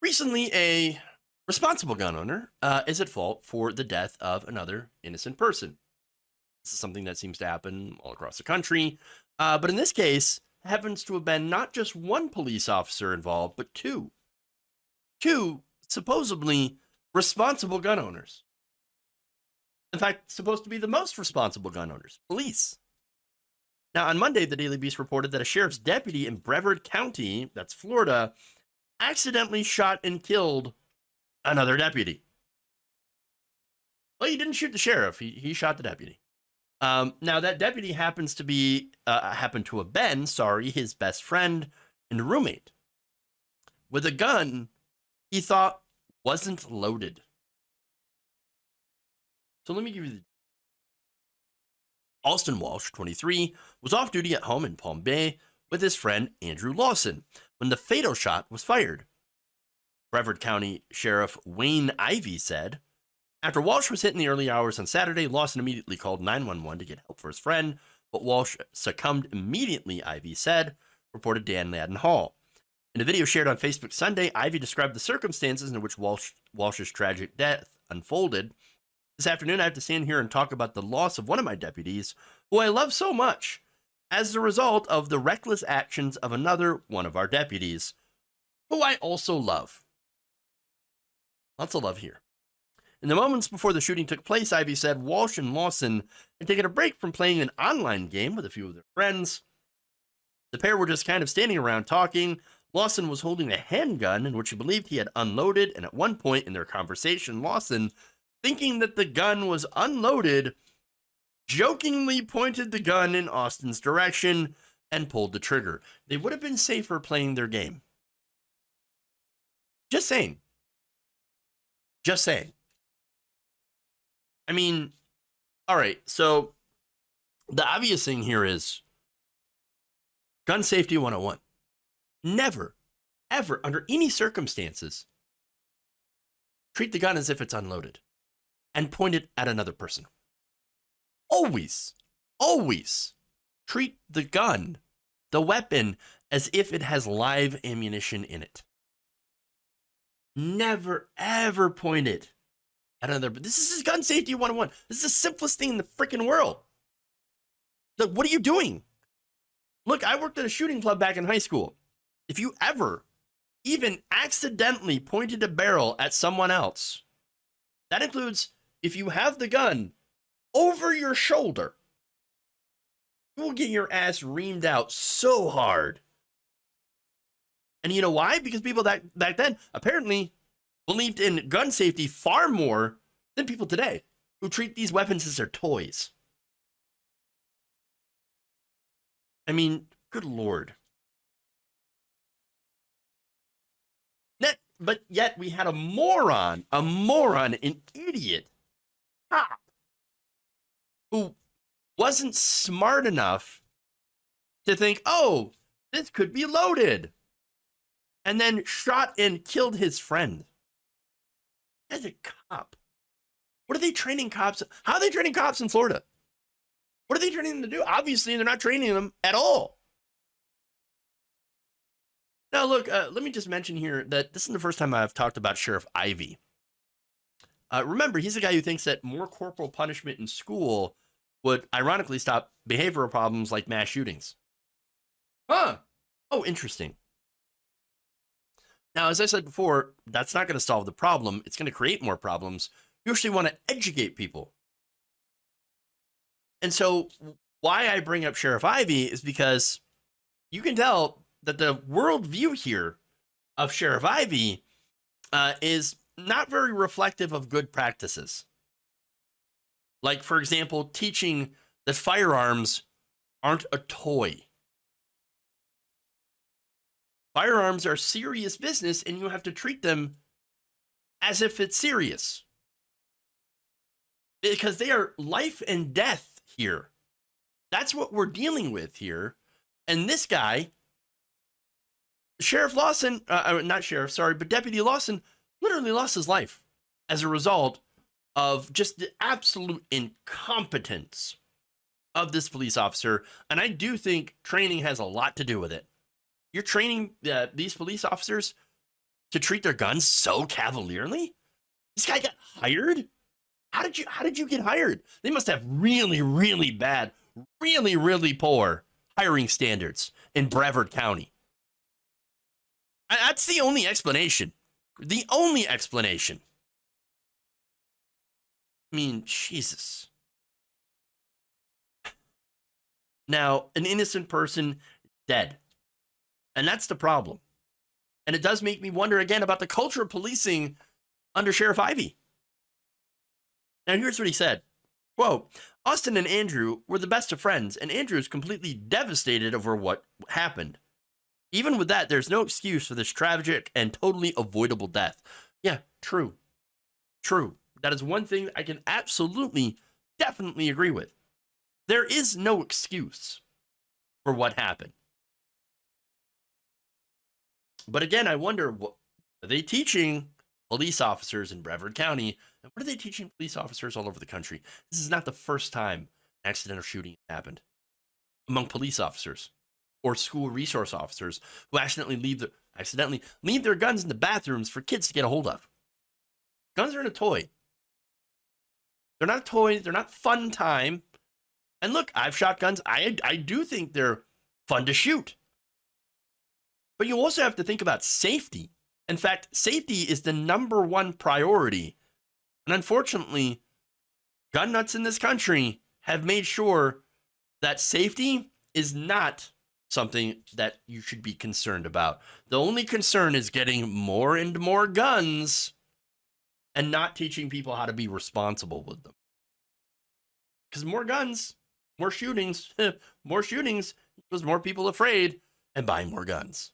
Recently, a responsible gun owner is at fault for the death of another innocent person. This is something that seems to happen all across the country. But in this case, happens to have been not just one police officer involved, but two. Two supposedly responsible gun owners. In fact, supposed to be the most responsible gun owners, police. Now, on Monday, the Daily Beast reported that a sheriff's deputy in Brevard County, that's Florida, accidentally shot and killed another deputy. Well, he didn't shoot the sheriff. He shot the deputy. Now, that deputy happened to have been, his best friend and roommate with a gun he thought wasn't loaded. So let me give you the Austin Walsh, 23, was off duty at home in Palm Bay with his friend Andrew Lawson when the fatal shot was fired. Brevard County Sheriff Wayne Ivey said, after Walsh was hit in the early hours on Saturday, Lawson immediately called 911 to get help for his friend, but Walsh succumbed immediately, Ivey said, reported Dan Madden Hall. In a video shared on Facebook Sunday, Ivey described the circumstances in which Walsh's tragic death unfolded. This afternoon, I have to stand here and talk about the loss of one of my deputies, who I love so much, as the result of the reckless actions of another one of our deputies, who I also love. Lots of love here. In the moments before the shooting took place, Ivey said Walsh and Lawson had taken a break from playing an online game with a few of their friends. The pair were just kind of standing around talking. Lawson was holding a handgun in which he believed he had unloaded, and at one point in their conversation, Lawson, thinking that the gun was unloaded, jokingly pointed the gun in Austin's direction and pulled the trigger. They would have been safer playing their game. Just saying. Just saying. I mean, all right, so the obvious thing here is gun safety 101. Never, ever, under any circumstances, treat the gun as if it's unloaded and point it at another person. Always, always treat the gun, the weapon, as if it has live ammunition in it. Never, ever point it at another. But this is gun safety 101. This is the simplest thing in the freaking world. Look, what are you doing? Look, I worked at a shooting club back in high school. If you ever even accidentally pointed a barrel at someone else, that includes if you have the gun over your shoulder, you will get your ass reamed out so hard. And you know why? Because people back then apparently believed in gun safety far more than people today who treat these weapons as their toys. I mean, good Lord. But yet we had a moron, an idiot cop who wasn't smart enough to think, oh, this could be loaded, and then shot and killed his friend. As a cop, what are they training cops? How are they training cops in Florida? What are they training them to do? Obviously, they're not training them at all. Now, look, let me just mention here that this is the first time I've talked about Sheriff Ivey. Remember, he's the guy who thinks that more corporal punishment in school would ironically stop behavioral problems like mass shootings. Huh. Oh, interesting. Now, as I said before, that's not going to solve the problem. It's going to create more problems. You actually want to educate people. And so why I bring up Sheriff Ivey is because you can tell that the worldview here of Sheriff Ivey is not very reflective of good practices. Like, for example, teaching that firearms aren't a toy. Firearms are serious business, and you have to treat them as if it's serious. Because they are life and death here. That's what we're dealing with here. And this guy, Sheriff Lawson, not sheriff, sorry, but Deputy Lawson literally lost his life as a result of just the absolute incompetence of this police officer. And I do think training has a lot to do with it. You're training these police officers to treat their guns so cavalierly? This guy got hired? How did you get hired? They must have really, really bad, really, really poor hiring standards in Brevard County. That's the only explanation. The only explanation. I mean, Jesus. Now, an innocent person dead. And that's the problem. And it does make me wonder again about the culture of policing under Sheriff Ivey. Now, here's what he said. Quote, Austin and Andrew were the best of friends, and Andrew is completely devastated over what happened. Even with that, there's no excuse for this tragic and totally avoidable death. Yeah, true. True. That is one thing I can absolutely, definitely agree with. There is no excuse for what happened. But again, I wonder, what are they teaching police officers in Brevard County? And what are they teaching police officers all over the country? This is not the first time an accidental shooting happened among police officers or school resource officers who accidentally leave their guns in the bathrooms for kids to get a hold of. Guns aren't a toy. They're not a toy. They're not fun time. And look, I've shot guns. I do think they're fun to shoot. But you also have to think about safety. In fact, safety is the number one priority. And unfortunately, gun nuts in this country have made sure that safety is not something that you should be concerned about. The only concern is getting more and more guns and not teaching people how to be responsible with them. Because more guns, more shootings, more shootings equals more people afraid and buying more guns.